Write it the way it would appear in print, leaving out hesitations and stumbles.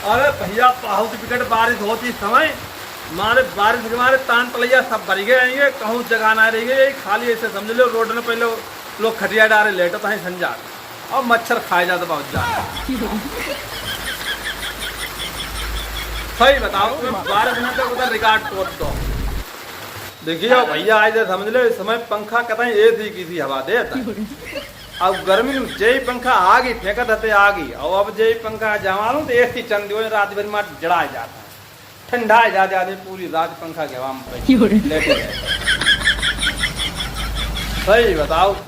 अरे भैया बहुत विकट बारिश होती समय मारे बारिश के मारे तान तलैया सब भर गए आएंगे कहूँ जगह ना रही गई खाली ऐसे समझ लो रोड में पहले लोग खटिया डाले लेटो तो संजा और मच्छर खाए जाते बहुत ज्यादा। सही बताओ तुम्हें बारिश में तो उधर रिकॉर्ड तोड़ दो। देखिए भैया आज समझ लो इस समय पंखा कहते हैं एसी की सी हवा देता है। अब गर्मी में जय पंखा आ गई फेंकत हते आ गई और अब जय पंखा जमा लूं तो एसी चंद रात भर में जड़ा जाता है ठंडा जा पूरी रात पंखा के हवा में लेटे। सही बताओ।